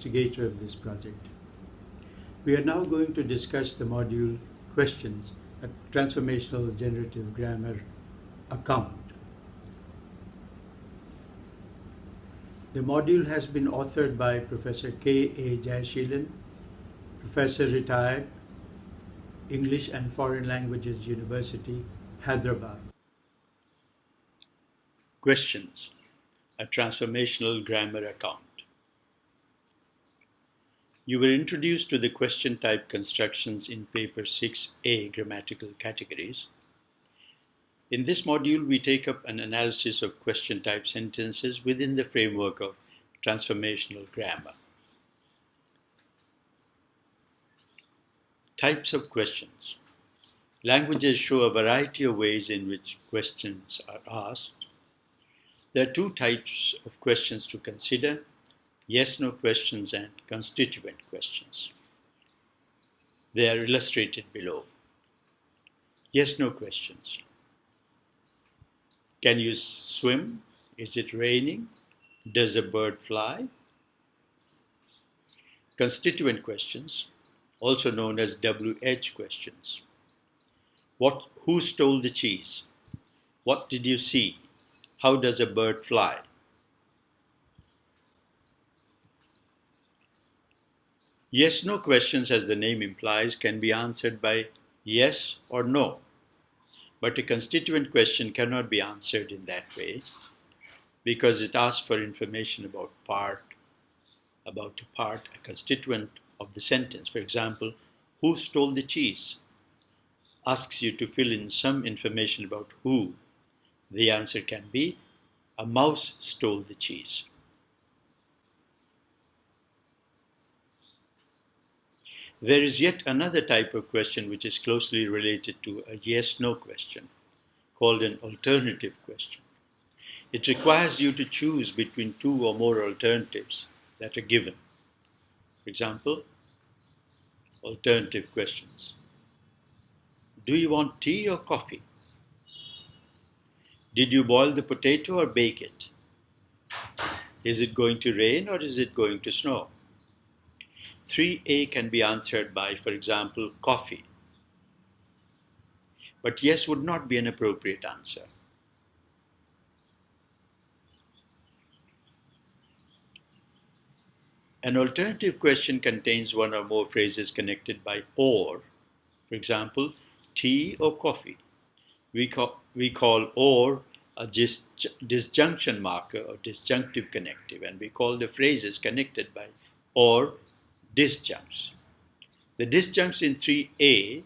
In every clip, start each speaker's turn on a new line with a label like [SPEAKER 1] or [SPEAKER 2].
[SPEAKER 1] instigator of this project. We are now going to discuss the module Questions, a Transformational Generative Grammar Account. The module has been authored by Professor K.A. Jayashilan, Professor Retired, English and Foreign Languages University, Hyderabad. Questions, a Transformational Grammar Account. You were introduced to the question type constructions in paper 6A, Grammatical Categories. In this module, we take up an analysis of question type sentences within the framework of transformational grammar. Types of questions. Languages show a variety of ways in which questions are asked. There are two types of questions to consider: yes-no questions and constituent questions. They are illustrated below. Yes-no questions. Can you swim? Is it raining? Does a bird fly? Constituent questions, also known as WH questions. Who stole the cheese? What did you see? How does a bird fly? Yes-no questions, as the name implies, can be answered by yes or no. But a constituent question cannot be answered in that way because it asks for information about a constituent of the sentence. For example, who stole the cheese? Asks you to fill in some information about who. The answer can be, a mouse stole the cheese. There is yet another type of question which is closely related to a yes-no question, called an alternative question. It requires you to choose between two or more alternatives that are given. For example, alternative questions. Do you want tea or coffee? Did you boil the potato or bake it? Is it going to rain or is it going to snow? 3A can be answered by, for example, coffee. But yes would not be an appropriate answer. An alternative question contains one or more phrases connected by or. For example, tea or coffee. We call or a disjunction marker or disjunctive connective, and we call the phrases connected by or disjuncts. The disjuncts in 3A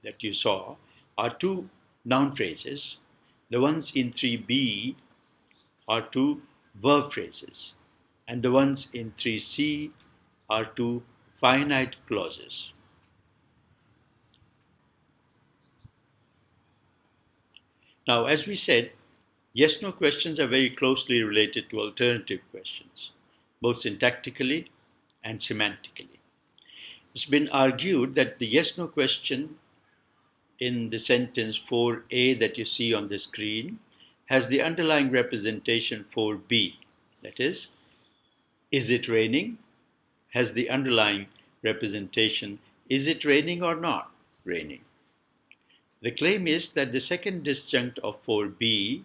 [SPEAKER 1] that you saw are two noun phrases. The ones in 3B are two verb phrases. And the ones in 3C are two finite clauses. Now, as we said, yes-no questions are very closely related to alternative questions, both syntactically and semantically. It's been argued that the yes-no question in the sentence 4A that you see on the screen has the underlying representation 4B, that is it raining? Has the underlying representation, is it raining or not raining? The claim is that the second disjunct of 4B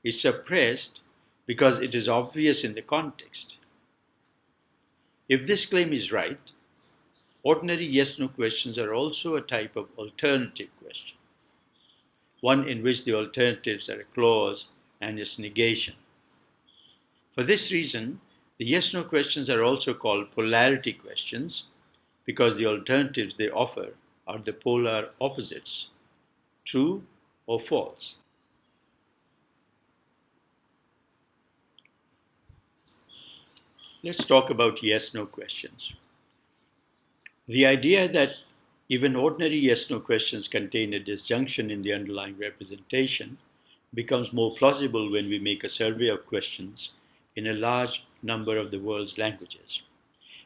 [SPEAKER 1] is suppressed because it is obvious in the context. If this claim is right, ordinary yes-no questions are also a type of alternative question, one in which the alternatives are a clause and its negation. For this reason, the yes-no questions are also called polarity questions because the alternatives they offer are the polar opposites, true or false. Let's talk about yes-no questions. The idea that even ordinary yes-no questions contain a disjunction in the underlying representation becomes more plausible when we make a survey of questions in a large number of the world's languages.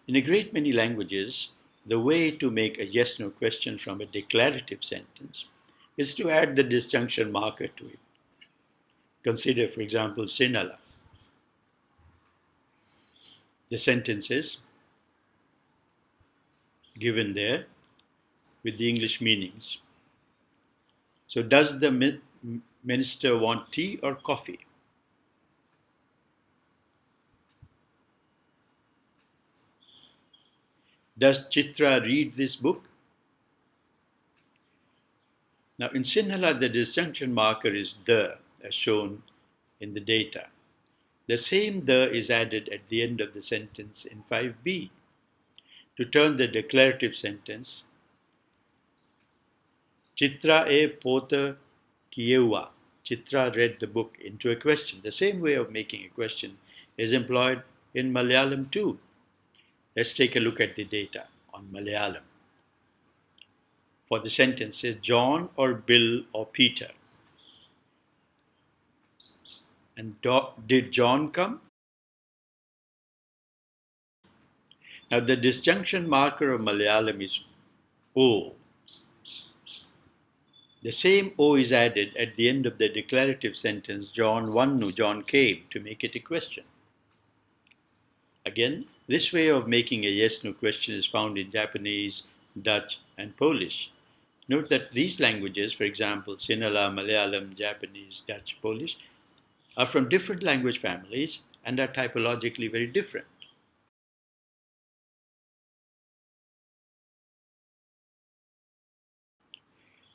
[SPEAKER 1] In a great many languages, the way to make a yes-no question from a declarative sentence is to add the disjunction marker to it. Consider, for example, Sinhala. The sentence is, given there with the English meanings. So does the minister want tea or coffee? Does Chitra read this book? Now in Sinhala, the disjunction marker is the, as shown in the data. The same the is added at the end of the sentence in 5b to turn the declarative sentence Chitra e pota kiyewa. Chitra read the book into a question. The same way of making a question is employed in Malayalam too. Let's take a look at the data on Malayalam. For the sentences John or Bill or Peter. And did John come? Now the disjunction marker of Malayalam is O. The same O is added at the end of the declarative sentence John vannu, John came, to make it a question. Again, this way of making a yes-no question is found in Japanese, Dutch, and Polish. Note that these languages, for example, Sinhala, Malayalam, Japanese, Dutch, Polish, are from different language families and are typologically very different.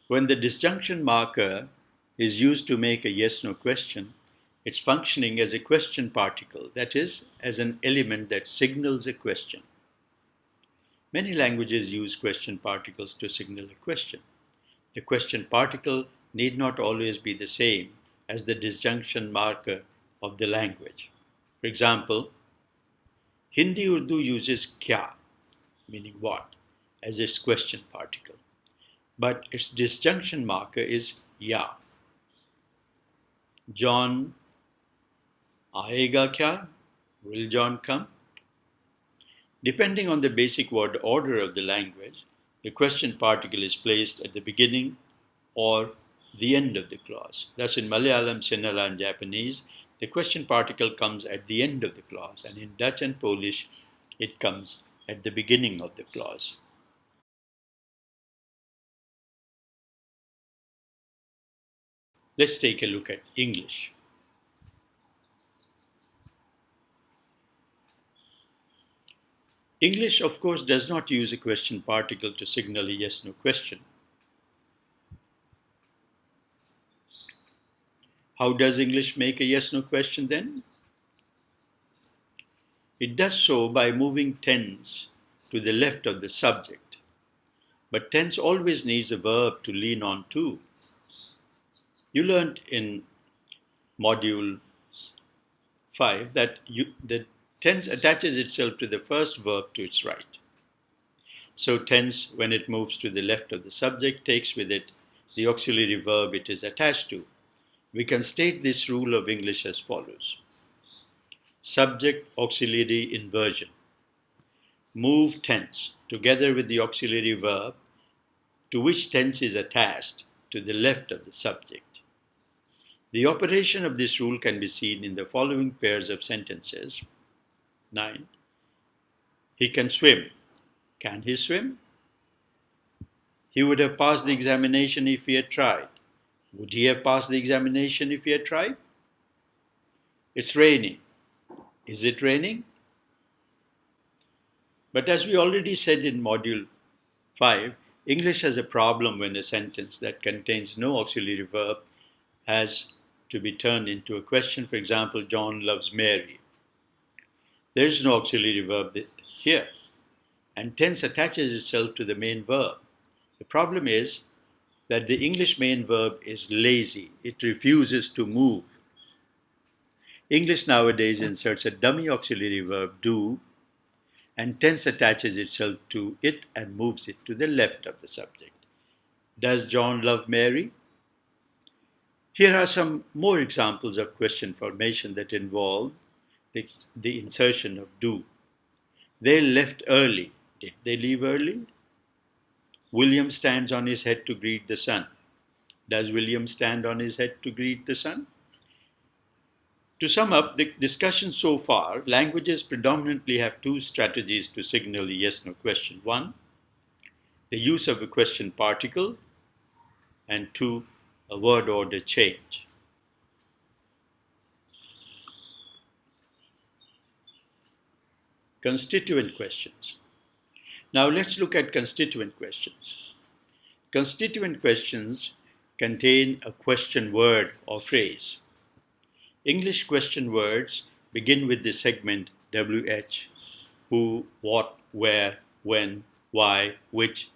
[SPEAKER 1] When the disjunction marker is used to make a yes-no question, it's functioning as a question particle, that is, as an element that signals a question. Many languages use question particles to signal a question. The question particle need not always be the same as the disjunction marker of the language. For example, Hindi Urdu uses kya, meaning what, as its question particle, but its disjunction marker is ya. John aayega kya? Will John come? Depending on the basic word order of the language, the question particle is placed at the beginning or the end of the clause. Thus in Malayalam, Sinhala and Japanese, the question particle comes at the end of the clause, and in Dutch and Polish, it comes at the beginning of the clause. Let's take a look at English. English, of course, does not use a question particle to signal a yes-no question. How does English make a yes-no question then? It does so by moving tense to the left of the subject. But tense always needs a verb to lean on too. You learned in module 5 that the tense attaches itself to the first verb to its right. So tense, when it moves to the left of the subject, takes with it the auxiliary verb it is attached to. We can state this rule of English as follows. Subject auxiliary inversion. Move tense together with the auxiliary verb to which tense is attached to the left of the subject. The operation of this rule can be seen in the following pairs of sentences. 9. He can swim. Can he swim? He would have passed the examination if he had tried. Would he have passed the examination if he had tried? It's raining. Is it raining? But as we already said in module 5, English has a problem when a sentence that contains no auxiliary verb has to be turned into a question. For example, John loves Mary. There is no auxiliary verb here, and tense attaches itself to the main verb. The problem is that the English main verb is lazy. It refuses to move. English nowadays inserts a dummy auxiliary verb, do, and tense attaches itself to it and moves it to the left of the subject. Does John love Mary? Here are some more examples of question formation that involve the insertion of do. They left early. Did they leave early? William stands on his head to greet the sun. Does William stand on his head to greet the sun? To sum up the discussion so far, languages predominantly have two strategies to signal a yes-no question. One, the use of a question particle, and 2. A word order change. Constituent questions. Now let's look at constituent questions. Constituent questions contain a question word or phrase. English question words begin with the segment WH, who, what, where, when, why, which.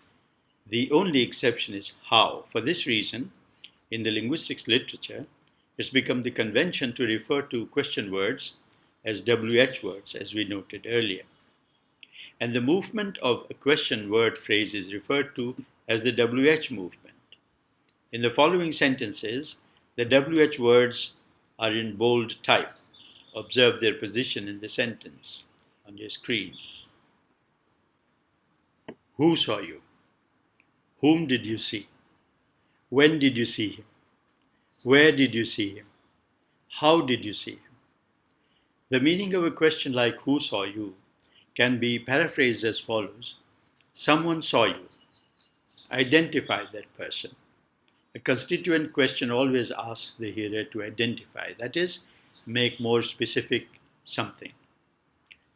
[SPEAKER 1] The only exception is how. For this reason, in the linguistics literature, it's become the convention to refer to question words as WH words, as we noted earlier. And the movement of a question word phrase is referred to as the WH movement. In the following sentences, the WH words are in bold type. Observe their position in the sentence on your screen. Who saw you? Whom did you see? When did you see him? Where did you see him? How did you see him? The meaning of a question like who saw you can be paraphrased as follows. Someone saw you. Identify that person. A constituent question always asks the hearer to identify, that is, make more specific something.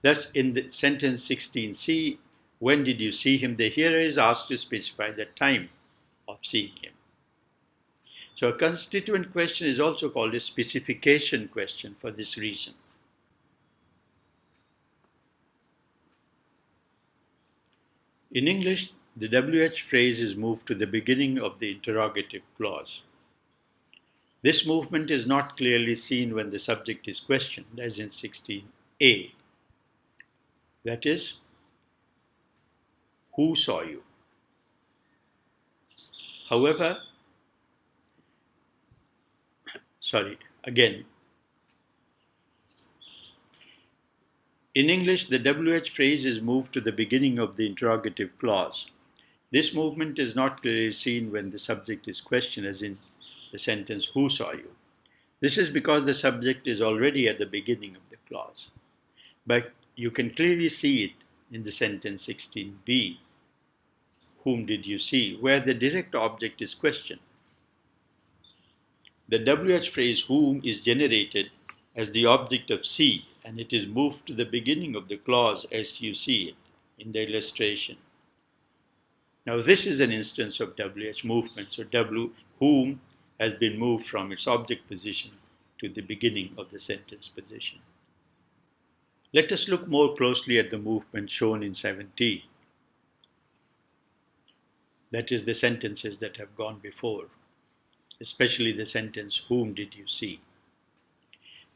[SPEAKER 1] Thus, in the sentence 16C, when did you see him, the hearer is asked to specify the time of seeing him. So a constituent question is also called a specification question for this reason. In English, the WH phrase is moved to the beginning of the interrogative clause. This movement is not clearly seen when the subject is questioned, as in 16A. That is, who saw you? However, in English, the WH phrase is moved to the beginning of the interrogative clause. This movement is not clearly seen when the subject is questioned, as in the sentence, who saw you? This is because the subject is already at the beginning of the clause. But you can clearly see it in the sentence 16B, whom did you see, where the direct object is questioned. The WH phrase whom is generated as the object of see, and it is moved to the beginning of the clause as you see it in the illustration. Now this is an instance of WH movement, so whom has been moved from its object position to the beginning of the sentence position. Let us look more closely at the movement shown in 17. That is the sentences that have gone before, especially the sentence, whom did you see?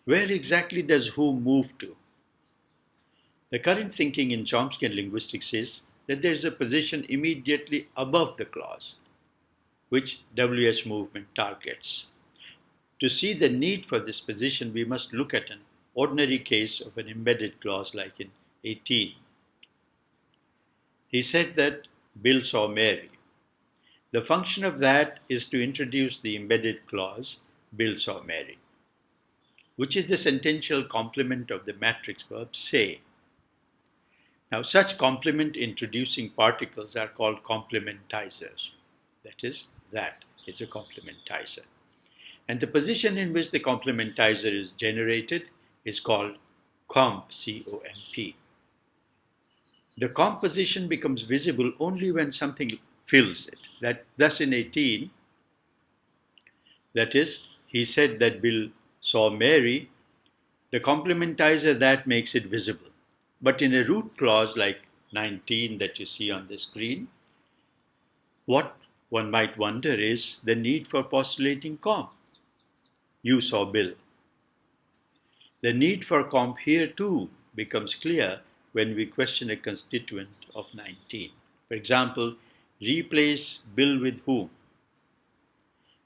[SPEAKER 1] Where exactly does whom move to? The current thinking in Chomsky linguistics is that there is a position immediately above the clause, which WH movement targets. To see the need for this position, we must look at an ordinary case of an embedded clause like in 18. He said that Bill saw Mary. The function of that is to introduce the embedded clause, Bill saw Mary, which is the sentential complement of the matrix verb say. Now, such complement introducing particles are called complementizers. That is a complementizer. And the position in which the complementizer is generated is called comp, C-O-M-P. The composition becomes visible only when something fills it. Thus in 18, that is, he said that Bill saw Mary, the complementizer that makes it visible. But in a root clause like 19 that you see on the screen, what one might wonder is the need for postulating comp. You saw Bill. The need for comp here too becomes clear when we question a constituent of 19. For example, replace Bill with whom.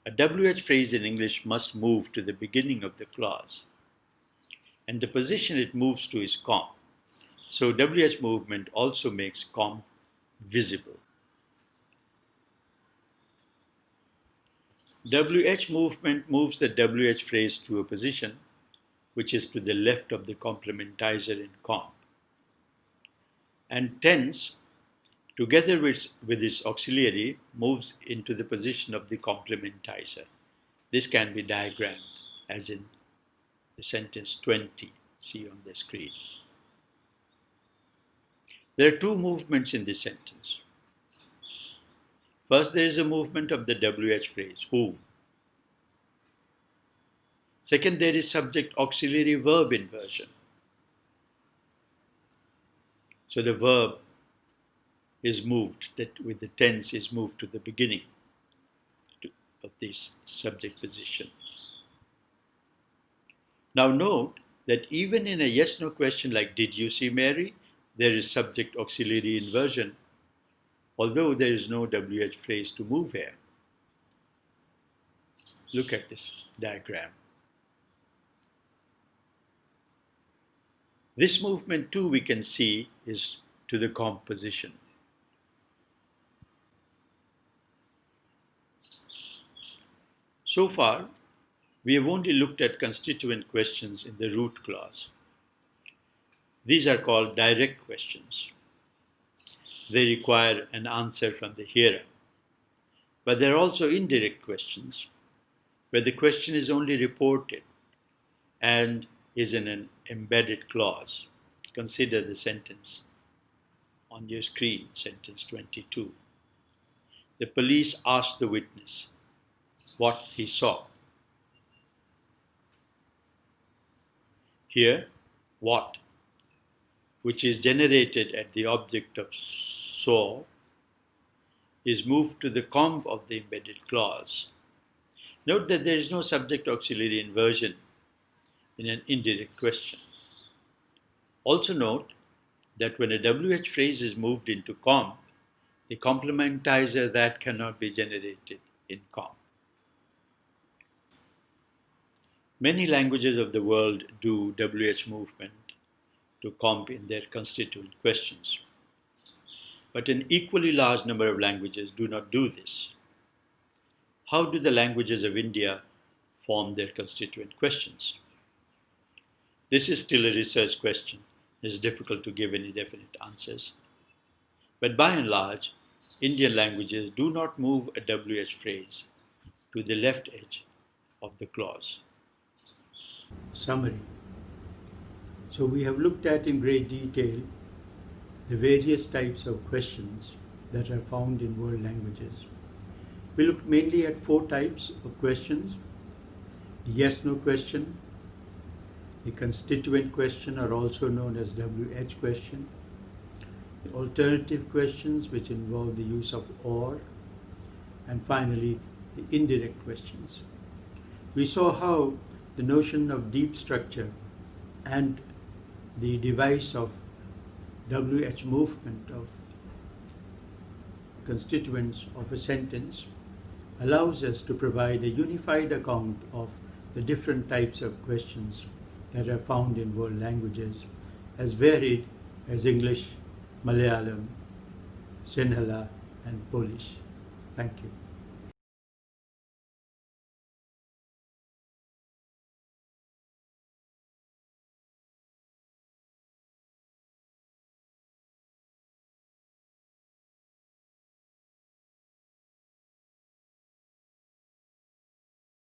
[SPEAKER 1] A WH phrase in English must move to the beginning of the clause, and the position it moves to is comp. So WH movement also makes comp visible. WH movement moves the WH phrase to a position which is to the left of the complementizer in comp, and tends together with its auxiliary, moves into the position of the complementizer. This can be diagrammed as in the sentence 20, see on the screen. There are two movements in this sentence. First, there is a movement of the WH phrase, whom. Second, there is subject auxiliary verb inversion. So the verb is moved, that with the tense is moved to the beginning of this subject position. Now note that even in a yes-no question like did you see Mary, there is subject auxiliary inversion, although there is no WH phrase to move here. Look at this diagram. This movement too we can see is to the comp position. So far, we have only looked at constituent questions in the root clause. These are called direct questions. They require an answer from the hearer. But there are also indirect questions, where the question is only reported and is in an embedded clause. Consider the sentence on your screen, sentence 22. The police asked the witness what he saw. Here, what, which is generated at the object of saw, is moved to the comp of the embedded clause. Note that there is no subject auxiliary inversion in an indirect question. Also note that when a WH phrase is moved into comp, the complementizer that cannot be generated in comp. Many languages of the world do WH movement to comp in their constituent questions. But an equally large number of languages do not do this. How do the languages of India form their constituent questions? This is still a research question. It is difficult to give any definite answers. But by and large, Indian languages do not move a WH phrase to the left edge of the clause. Summary. So we have looked at in great detail the various types of questions that are found in world languages. We looked mainly at 4 types of questions: the yes-no question, the constituent question, are also known as WH question, the alternative questions, which involve the use of or, and finally the indirect questions. We saw how the notion of deep structure and the device of WH movement of constituents of a sentence allows us to provide a unified account of the different types of questions that are found in world languages, as varied as English, Malayalam, Sinhala, and Polish. Thank you.